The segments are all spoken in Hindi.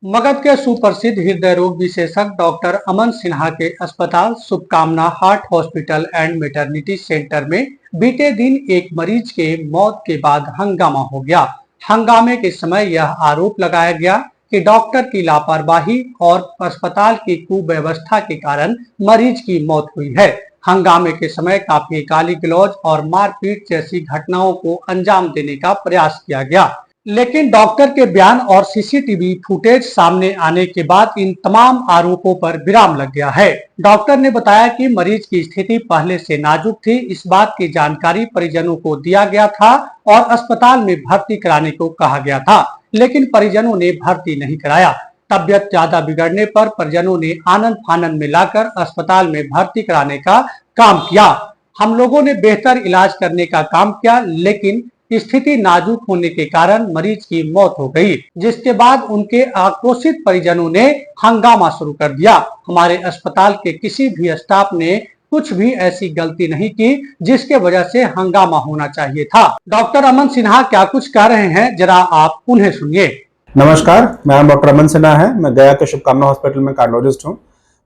मगध के सुप्रसिद्ध हृदय रोग विशेषज्ञ डॉक्टर अमन सिन्हा के अस्पताल शुभकामना heart hospital and maternity centre में बीते दिन एक मरीज के मौत के बाद हंगामा हो गया। हंगामे के समय यह आरोप लगाया गया कि डॉक्टर की लापरवाही और अस्पताल की कुव्यवस्था के कारण मरीज की मौत हुई है। हंगामे के समय काफी गाली गलौज और मारपीट जैसी घटनाओं को अंजाम देने का प्रयास किया गया, लेकिन डॉक्टर के बयान और सीसीटीवी फुटेज सामने आने के बाद इन तमाम आरोपों पर विराम लग गया है। डॉक्टर ने बताया कि मरीज की स्थिति पहले से नाजुक थी। इस बात की जानकारी परिजनों को दिया गया था और अस्पताल में भर्ती कराने को कहा गया था, लेकिन परिजनों ने भर्ती नहीं कराया। तबियत ज्यादा बिगड़ने पर परिजनों ने आनंद फानंद में लाकर अस्पताल में भर्ती कराने का काम किया। हम लोगों ने बेहतर इलाज करने का काम किया, लेकिन स्थिति नाजुक होने के कारण मरीज की मौत हो गई, जिसके बाद उनके आक्रोशित परिजनों ने हंगामा शुरू कर दिया। हमारे अस्पताल के किसी भी स्टाफ ने कुछ भी ऐसी गलती नहीं की जिसके वजह से हंगामा होना चाहिए था। डॉक्टर अमन सिन्हा क्या कुछ कह रहे हैं, जरा आप उन्हें सुनिए। नमस्कार, मैं डॉक्टर अमन सिन्हा है। मैं गया के शुभकामना हॉस्पिटल में कार्डियोलॉजिस्ट हूँ।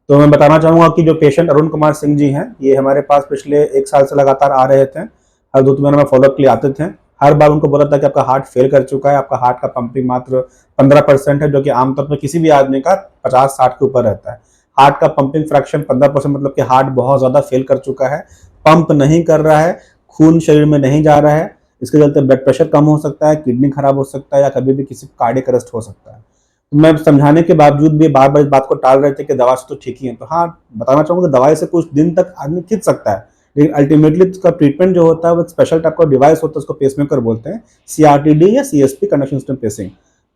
तो मैं बताना चाहूँगा कि जो पेशेंट अरुण कुमार सिंह जी हैं, ये हमारे पास पिछले 1 साल से लगातार आ रहे थे। हर 2 महीने में फॉलोअप के लिए आते थे। हर बार उनको बोला था कि आपका हार्ट फेल कर चुका है, आपका हार्ट का पंपिंग मात्र 15% है, जो कि आमतौर पर किसी भी आदमी का 50-60 के ऊपर रहता है। हार्ट का पंपिंग फ्रैक्शन 15% मतलब कि हार्ट बहुत ज़्यादा फेल कर चुका है, पंप नहीं कर रहा है, खून शरीर में नहीं जा रहा है। इसके चलते ब्लड प्रेशर कम हो सकता है, किडनी खराब हो सकता है या कभी भी किसी कार्डियक अरेस्ट हो सकता है। तो मैं समझाने के बावजूद भी बार बार इस बात को टाल रहे थे कि दवा से तो ठीक ही है। तो हाँ, बताना चाहूँगा दवाई से कुछ दिन तक आदमी खींच सकता है, लेकिन अल्टीमेटली उसका ट्रीटमेंट जो होता है वो स्पेशल टाइप का डिवाइस होता है, उसको पेसमेकर बोलते हैं, CRTD या CSP कंडक्शन सिस्टम पेसिंग।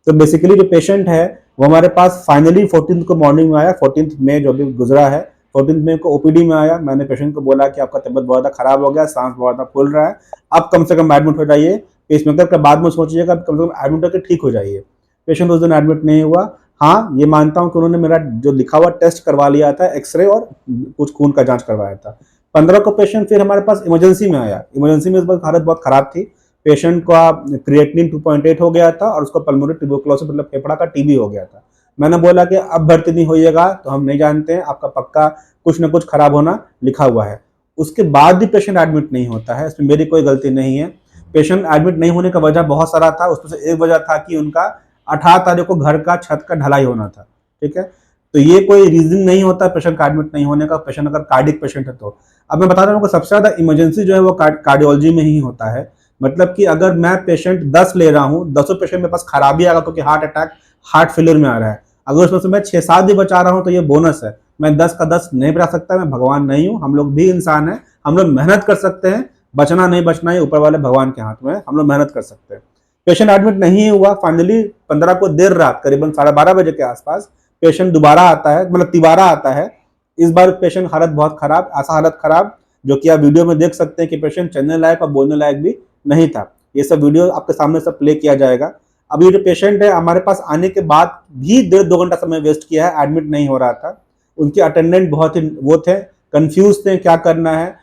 तो बेसिकली जो पेशेंट है वो हमारे पास फाइनली 14th को मॉर्निंग में आया, 14th मई जो अभी गुजरा है, 14th मई को OPD में आया। मैंने पेशेंट को बोला कि आपका तबियत बहुत ज़्यादा खराब हो गया, सांस बहुत ज़्यादा फूल रहा है, आप कम से कम एडमिट हो जाइए। पेसमेकर के बाद में सोचिएगा कम से कम एडमिट होकर ठीक हो जाइए। पेशेंट उस दिन एडमिट नहीं हुआ। हाँ, ये मानता हूँ कि उन्होंने मेरा जो लिखा हुआ टेस्ट करवा लिया था, एक्सरे और कुछ खून का जांच करवाया था। 15 को पेशेंट फिर हमारे पास इमरजेंसी में आया। इमरजेंसी में इस बार हालत बहुत खराब थी। पेशेंट का क्रिएटिनिन 2.8 हो गया था और उसको पल्मोनरी ट्यूबरकुलोसिस मतलब फेफड़ा का TB हो गया था। मैंने बोला कि अब भर्ती नहीं होइएगा तो हम नहीं जानते हैं, आपका पक्का कुछ ना कुछ खराब होना लिखा हुआ है। उसके बाद भी पेशेंट एडमिट नहीं होता है, इसमें मेरी कोई गलती नहीं है। पेशेंट एडमिट नहीं होने का वजह बहुत सारा था, उसमें से एक वजह था कि उनका 18 तारीख को घर का छत का ढलाई होना था। ठीक है, तो ये कोई रीजन नहीं होता पेशेंट का एडमिट नहीं होने का। पेशेंट अगर कार्डियक पेशेंट है तो अब मैं बता रहा हूँ कि सबसे ज्यादा इमरजेंसी जो है वो कार्डियोलॉजी में ही होता है। मतलब कि अगर मैं पेशेंट 10 ले रहा हूँ, 10 पेशेंट मेरे पास खराबी आ रहा क्योंकि हार्ट अटैक हार्ट फेलियर में आ रहा है, अगर उसमें से मैं 6-7 भी बचा रहा हूँ तो ये बोनस है। मैं 10 का 10 नहीं बचा सकता, मैं भगवान नहीं हूँ। हम लोग भी इंसान हैं, हम लोग मेहनत कर सकते हैं। बचना नहीं बचना है ऊपर वाले भगवान के हाथ में, हम लोग मेहनत कर सकते हैं। पेशेंट एडमिट नहीं हुआ। फाइनली 15 को देर रात करीबन 12:30 बजे के आसपास पेशेंट दोबारा आता है, मतलब तिबारा आता है। इस बार पेशेंट हालत बहुत खराब, ऐसा हालत खराब जो कि आप वीडियो में देख सकते हैं कि पेशेंट चलने लायक और बोलने लायक भी नहीं था। ये सब वीडियो आपके सामने सब प्ले किया जाएगा। अब ये जो पेशेंट है हमारे पास आने के बाद भी 1.5-2 घंटा समय वेस्ट किया है, एडमिट नहीं हो रहा था। उनके अटेंडेंट बहुत ही वो थे, कंफ्यूज थे क्या करना है।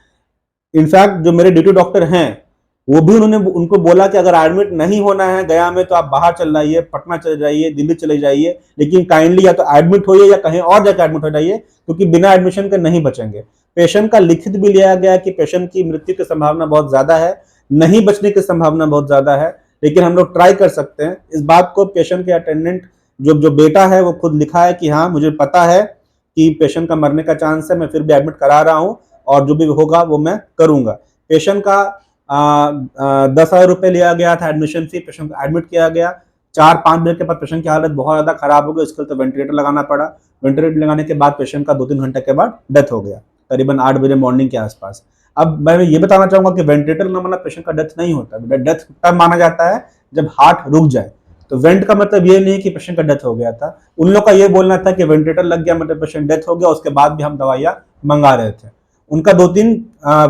इनफैक्ट जो मेरे ड्यूटी डॉक्टर हैं वो भी उनको बोला कि अगर एडमिट नहीं होना है गया में तो आप बाहर चल जाइए, पटना चले जाइए, दिल्ली चले जाइए, लेकिन काइंडली या तो एडमिट होइए या कहीं और जाकर एडमिट हो जाइए, क्योंकि बिना एडमिशन के नहीं बचेंगे। पेशेंट का लिखित भी लिया गया कि पेशेंट की मृत्यु की संभावना बहुत ज्यादा है, नहीं बचने की संभावना बहुत ज्यादा है, लेकिन हम लोग ट्राई कर सकते हैं। इस बात को पेशेंट के अटेंडेंट जो बेटा है वो खुद लिखा है कि हाँ मुझे पता है कि पेशेंट का मरने का चांस है, मैं फिर भी एडमिट करा रहा हूँ और जो भी होगा वो मैं करूंगा। पेशेंट का 10,000 रुपये लिया गया था एडमिशन फी। पेशेंट को एडमिट किया गया। 4-5 बजे के बाद पेशेंट की हालत बहुत ज्यादा खराब हो गई, इसके लिए तो वेंटिलेटर लगाना पड़ा। वेंटिलेटर लगाने के बाद पेशेंट का 2-3 घंटे के बाद डेथ हो गया, करीबन 8 बजे मॉर्निंग के आसपास। अब मैं ये बताना चाहूंगा कि वेंटिलेटर न माना पेशेंट का डेथ नहीं होता। डेथ तब माना जाता है जब हार्ट रुक जाए। तो वेंट का मतलब ये नहीं कि पेशेंट का डेथ हो गया था। उन लोग का ये बोलना था कि वेंटिलेटर लग गया मतलब पेशेंट डेथ हो गया, उसके बाद भी हम दवाइयाँ मंगा रहे थे। उनका 2-3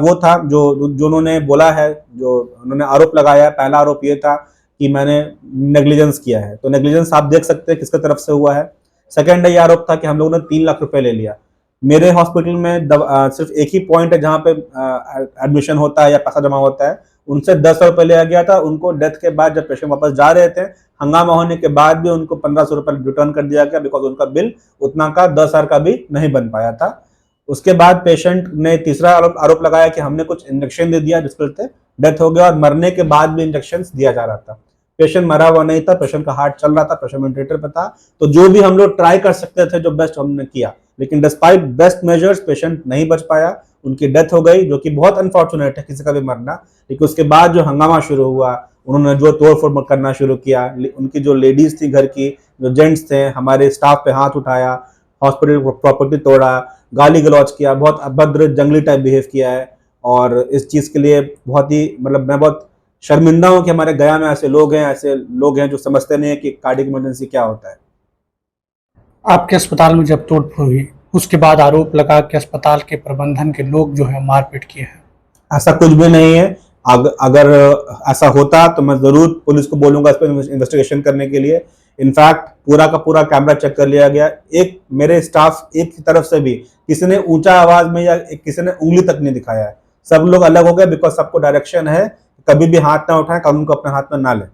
वो था जो उन्होंने बोला है, जो उन्होंने आरोप लगाया। पहला आरोप ये था कि मैंने नेग्लिजेंस किया है, तो नेग्लिजेंस आप देख सकते हैं किसके तरफ से हुआ है। सेकेंड ये आरोप था कि हम लोगों ने 3 लाख रुपए ले लिया। मेरे हॉस्पिटल में सिर्फ एक ही पॉइंट है जहाँ पे एडमिशन होता है या पैसा जमा होता है, उनसे 10 रुपए लिया गया था। उनको डेथ के बाद जब पेशेंट वापस जा रहे थे, हंगामा होने के बाद भी उनको 1500 रुपये रिटर्न कर दिया गया, बिकॉज उनका बिल उतना का 10,000 का भी नहीं बन पाया था। उसके बाद पेशेंट ने तीसरा आरोप लगाया कि हमने कुछ इंजेक्शन दे दिया जिसके चलते डेथ हो गया, और मरने के बाद भी इंजेक्शन दिया जा रहा था। पेशेंट मरा हुआ नहीं था, पेशेंट का हार्ट चल रहा था, पेशेंट वेंटिलेटर पे था। तो जो भी हम लोग ट्राई कर सकते थे, जो बेस्ट हमने किया, लेकिन डिस्पाइट बेस्ट मेजर्स पेशेंट नहीं बच पाया, उनकी डेथ हो गई, जो कि बहुत अनफॉर्चुनेट है, किसी का भी मरना। लेकिन उसके बाद जो हंगामा शुरू हुआ, उन्होंने जो तोड़फोड़ करना शुरू किया, उनकी जो लेडीज थी घर की, जो जेंट्स थे, हमारे स्टाफ पे हाथ उठाया, हॉस्पिटल प्रॉपर्टी तोड़ा, गाली गलौज किया, बहुत अभद्र जंगली टाइप बिहेव किया है। और इस चीज के लिए बहुत ही मैं बहुत शर्मिंदा हूं कि हमारे गया में ऐसे लोग हैं जो समझते नहीं है कि कार्डियक इमरजेंसी क्या होता है। आपके अस्पताल में जब तोड़फोड़ हुई, उसके बाद आरोप लगा कि अस्पताल के प्रबंधन के लोग जो है मारपीट किए हैं। ऐसा कुछ भी नहीं है। अगर ऐसा होता तो मैं जरूर पुलिस को बोलूंगा इस पर इन्वेस्टिगेशन करने के लिए। इनफैक्ट पूरा का पूरा कैमरा चेक कर लिया गया। एक मेरे स्टाफ एक की तरफ से भी किसी ने ऊंचा आवाज में या किसी ने उंगली तक नहीं दिखाया है। सब लोग अलग हो गए, बिकॉज सबको डायरेक्शन है कभी भी हाथ ना उठाएं, कानून को अपने हाथ में ना लें।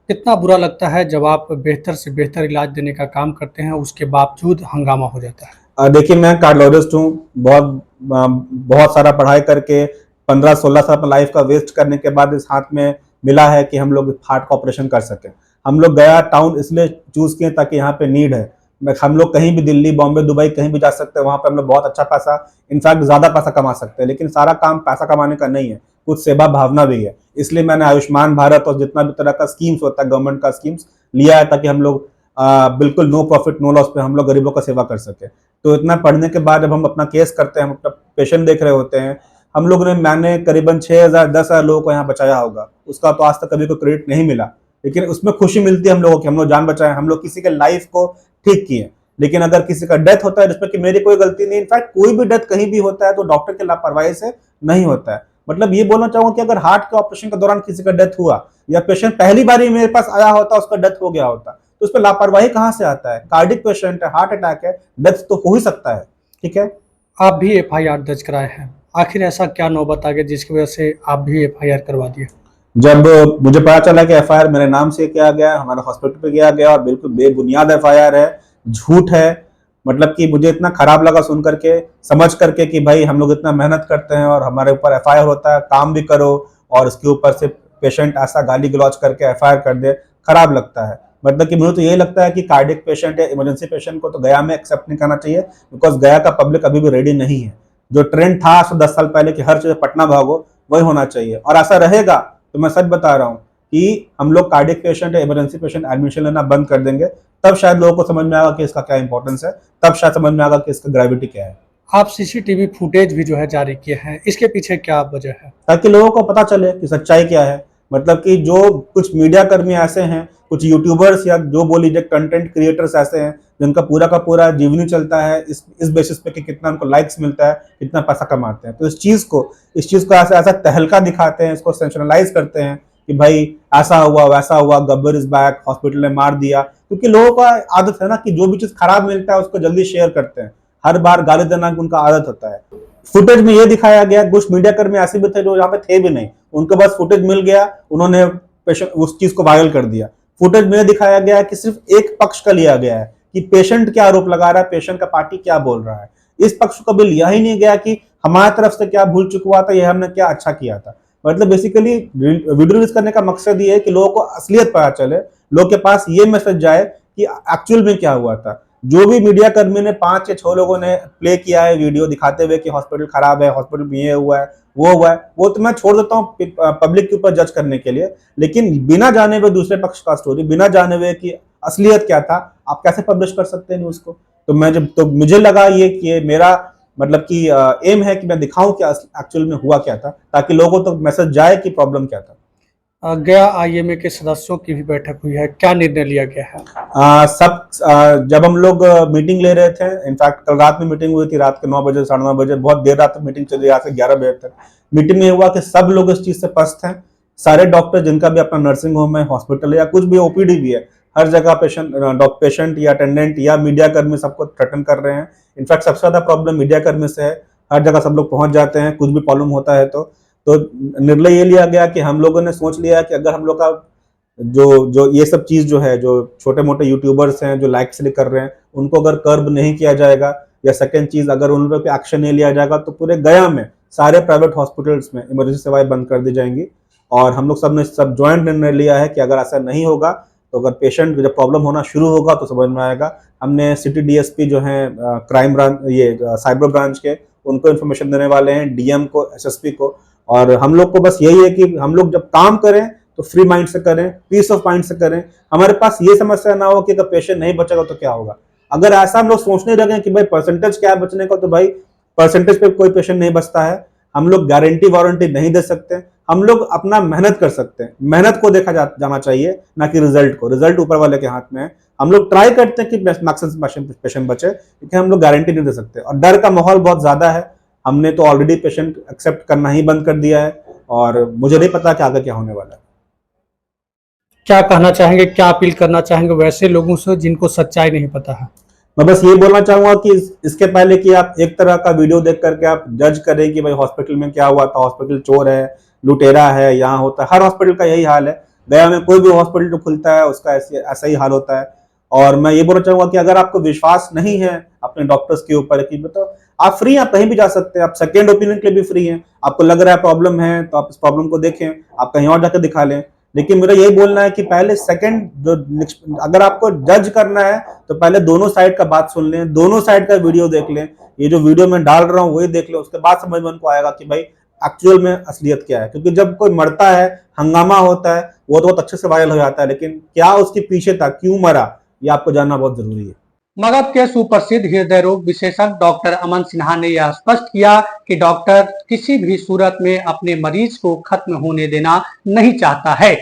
कितना बुरा लगता है जब आप बेहतर से बेहतर इलाज देने का काम करते हैं, उसके बावजूद हंगामा हो जाता है। देखिए, मैं कार्डियोलॉजिस्ट हूँ। बहुत सारा पढ़ाई करके 15-16 साल अपना लाइफ का वेस्ट करने के बाद इस हाथ में मिला है कि हम लोग हार्ट का ऑपरेशन कर सकें। हम लोग गया टाउन इसलिए चूज किए ताकि यहाँ पे नीड है। हम लोग कहीं भी दिल्ली, बॉम्बे, दुबई कहीं भी जा सकते हैं, वहाँ पे हम लोग बहुत अच्छा पैसा, इनफैक्ट ज्यादा पैसा कमा सकते हैं। लेकिन सारा काम पैसा कमाने का नहीं है, कुछ सेवा भावना भी है। इसलिए मैंने आयुष्मान भारत और जितना भी तरह का स्कीम्स होता है, गवर्नमेंट का स्कीम्स लिया है, ताकि हम लोग बिल्कुल नो प्रॉफिट नो लॉस पे हम लोग गरीबों का सेवा कर सके। तो इतना पढ़ने के बाद जब हम अपना केस करते हैं, हम अपना पेशेंट देख रहे होते हैं, हम लोग ने मैंने करीबन 6,000 10,000 लोगों को यहाँ बचाया होगा। उसका तो आज तक कभी कोई क्रेडिट नहीं मिला, लेकिन उसमें खुशी मिलती है हम लोगों की, हम लोग जान बचाए, हम लोग किसी के लाइफ को ठीक किए। लेकिन अगर किसी का डेथ होता है जिसमें कि मेरी कोई गलती नहीं, इनफैक्ट कोई भी डेथ कहीं भी होता है तो डॉक्टर की लापरवाही से नहीं होता है। मतलब ये बोलना चाहूंगा कि अगर हार्ट के ऑपरेशन के दौरान किसी का डेथ हुआ, या पेशेंट पहली बार ही मेरे पास आया होता, उसका डेथ हो गया होता, तो उस पर लापरवाही कहां से आता है? कार्डिक पेशेंट है, हार्ट अटैक है, डेथ तो हो ही सकता है। ठीक है, आप भी एफआईआर दर्ज कराए हैं, आखिर ऐसा क्या नौबत आ गई जिसकी वजह से आप भी एफआईआर करवा दिए? जब मुझे पता चला कि एफआईआर मेरे नाम से किया गया, हमारे हॉस्पिटल पे किया गया, और बिल्कुल बेबुनियाद एफआईआर है, झूठ है, मतलब कि मुझे इतना खराब लगा सुन करके, समझ करके कि भाई हम लोग इतना मेहनत करते हैं और हमारे ऊपर एफआईआर होता है, काम भी करो और उसके ऊपर से पेशेंट ऐसा गाली गलौज करके एफआईआर कर दे, खराब लगता है। मतलब कि मुझे तो यही लगता है कि कार्डियक पेशेंट या इमरजेंसी पेशेंट को तो गया में एक्सेप्ट नहीं करना चाहिए, बिकॉज गया का पब्लिक अभी भी रेडी नहीं है। जो ट्रेंड था 10 साल पहले कि हर चीज पटना भागो, वही होना चाहिए, और ऐसा रहेगा तो मैं सच बता रहा हूँ कि हम लोग कार्डियक पेशेंट या इमरजेंसी पेशेंट एडमिशन लेना बंद कर देंगे, तब शायद लोगों को समझ में आएगा कि इसका क्या इंपॉर्टेंस है, तब शायद समझ में आएगा कि इसका ग्रेविटी क्या है। आप सीसीटीवी फुटेज भी जो है जारी किए हैं, इसके पीछे क्या वजह है? ताकि लोगों को पता चले कि सच्चाई क्या है। मतलब कि जो कुछ मीडिया कर्मी ऐसे हैं, कुछ यूट्यूबर्स या जो बोल लीजिए कंटेंट क्रिएटर्स ऐसे हैं, जिनका पूरा का पूरा जीवनी चलता है इस बेसिस पे कि कितना उनको लाइक्स मिलता है, कितना पैसा कमाते हैं। तो इस चीज को ऐसा तहलका दिखाते हैं, इसको सेंसेशनलाइज करते हैं कि भाई ऐसा हुआ वैसा हुआ, गब्बर इज बैक, हॉस्पिटल ने मार दिया। क्योंकि लोगों का आदत है ना कि जो भी चीज खराब मिलता है उसको जल्दी शेयर करते हैं, हर बार गाली देना उनका आदत होता है। फुटेज में ये दिखाया गया, कुछ मीडिया कर्मी ऐसे भी थे जो यहाँ पे थे भी नहीं, उनको बस फुटेज मिल गया, उन्होंने पेशेंट उस चीज को वायरल कर दिया। फुटेज में दिखाया गया कि सिर्फ एक पक्ष का लिया गया है कि पेशेंट क्या आरोप लगा रहा है, पेशेंट का पार्टी क्या बोल रहा है। इस पक्ष को कभी लिया ही नहीं गया कि हमारी तरफ से क्या भूल चुका हुआ था, यह हमने क्या अच्छा किया था। मतलब बेसिकली वीडियो रिलीज करने का मकसद ये है कि लोगों को असलियत पता चले, लोग के पास ये मैसेज जाए कि एक्चुअल में क्या हुआ था। जो भी मीडिया कर्मी ने 5 या 6 लोगों ने प्ले किया है वीडियो दिखाते हुए कि हॉस्पिटल खराब है, हॉस्पिटल में ये हुआ है वो हुआ है, वो तो मैं छोड़ देता हूँ पब्लिक के ऊपर जज करने के लिए। लेकिन बिना जाने हुए दूसरे पक्ष का स्टोरी, बिना जाने हुए कि असलियत क्या था, आप कैसे पब्लिश कर सकते हैं न्यूज को? तो मुझे लगा ये कि मेरा मतलब कि एम है कि मैं दिखाऊं कि एक्चुअल में हुआ क्या था, ताकि लोगों तक मैसेज जाए कि प्रॉब्लम क्या था। गया आईएमए के सदस्यों की भी बैठक हुई है, क्या निर्णय लिया गया है? जब हम लोग मीटिंग ले रहे थे, इनफैक्ट कल रात में मीटिंग हुई थी, रात के 9 बजे 9:30 बजे, बहुत देर रात तक मीटिंग चली, रात से 11 बजे तक। मीटिंग में हुआ कि सब लोग इस चीज से पस्त हैं, सारे डॉक्टर जिनका भी अपना नर्सिंग होम है, हॉस्पिटल है या कुछ भी ओपीडी भी है, हर जगह पेशेंट या अटेंडेंट या मीडिया कर्मी सबको थ्रेटन कर रहे हैं। इनफैक्ट सबसे ज्यादा प्रॉब्लम मीडिया कर्मी से है, हर जगह सब लोग पहुंच जाते हैं कुछ भी प्रॉब्लम होता है तो निर्णय ये लिया गया कि हम लोगों ने सोच लिया कि अगर हम लोग का जो जो ये सब चीज जो है, जो छोटे मोटे यूट्यूबर्स हैं जो लाइक इसलिए कर रहे हैं, उनको अगर कर्ब नहीं किया जाएगा, या सेकंड चीज अगर उन पर एक्शन नहीं लिया जाएगा, तो पूरे गया में सारे प्राइवेट हॉस्पिटल्स में इमरजेंसी सेवाएं बंद कर दी जाएंगी। और हम लोग सब ने सब ज्वाइंट निर्णय लिया है कि अगर ऐसा नहीं होगा, तो अगर पेशेंट जब प्रॉब्लम होना शुरू होगा तो समझ में आएगा। हमने सिटी डीएसपी जो है क्राइम ब्रांच, ये साइबर ब्रांच के, उनको इन्फॉर्मेशन देने वाले हैं, डीएम को, एसएसपी को। और हम लोग को बस यही है कि हम लोग जब काम करें तो फ्री माइंड से करें, पीस ऑफ माइंड से करें। हमारे पास ये समस्या ना हो कि अगर पेशेंट नहीं बचेगा तो क्या होगा। अगर ऐसा हम लोग सोचने लगे कि भाई परसेंटेज क्या है बचने का, तो भाई परसेंटेज पे कोई पेशेंट नहीं बचता है। हम लोग गारंटी वारंटी नहीं दे सकते। हम लोग अपना मेहनत कर सकते हैं, मेहनत को देखा जाना चाहिए, ना कि रिजल्ट को। रिजल्ट ऊपर वाले के हाथ में है। हम लोग ट्राई करते हैं कि मैक्सिमम पेशेंट बचे, लेकिन हम लोग गारंटी नहीं दे सकते। और डर का माहौल बहुत ज्यादा है। हमने तो ऑलरेडी पेशेंट एक्सेप्ट करना ही बंद कर दिया है, और मुझे नहीं पता कि आगे क्या होने वाला है। क्या कहना चाहेंगे, क्या अपील करना चाहेंगे वैसे लोगों से जिनको सच्चाई नहीं पता है? मैं बस ये बोलना चाहूंगा कि इसके पहले कि आप एक तरह का वीडियो देख करके आप जज करें कि भाई हॉस्पिटल में क्या हुआ था, हॉस्पिटल चोर है, लुटेरा है, यहाँ होता है। हर हॉस्पिटल का यही हाल है। गया में कोई भी हॉस्पिटल जो खुलता है उसका ऐसा ही हाल होता है। और मैं ये बोलना चाहूंगा कि अगर आपको विश्वास नहीं है अपने डॉक्टर्स के ऊपर कि मतलब आप फ्री हैं, आप कहीं भी जा सकते हैं, आप सेकेंड ओपिनियन के लिए भी फ्री हैं। आपको लग रहा है प्रॉब्लम है तो आप इस प्रॉब्लम को देखें, आप कहीं और जाकर दिखा लें। लेकिन मेरा यही बोलना है कि पहले सेकंड जो अगर आपको जज करना है तो पहले दोनों साइड का बात सुन लें, दोनों साइड का वीडियो देख लें। ये जो वीडियो मैं डाल रहा हूँ वही देख लें, उसके बाद समझ में उनको आएगा कि भाई एक्चुअल में असलियत क्या है। क्योंकि जब कोई मरता है, हंगामा होता है, वो तो बहुत अच्छे से वायरल हो जाता है, लेकिन क्या उसके पीछे था, क्यों मरा, ये आपको जानना बहुत जरूरी है। मगध के सुप्रसिद्ध हृदय रोग विशेषज्ञ डॉक्टर अमन सिन्हा ने यह स्पष्ट किया कि डॉक्टर किसी भी सूरत में अपने मरीज को खत्म होने देना नहीं चाहता है।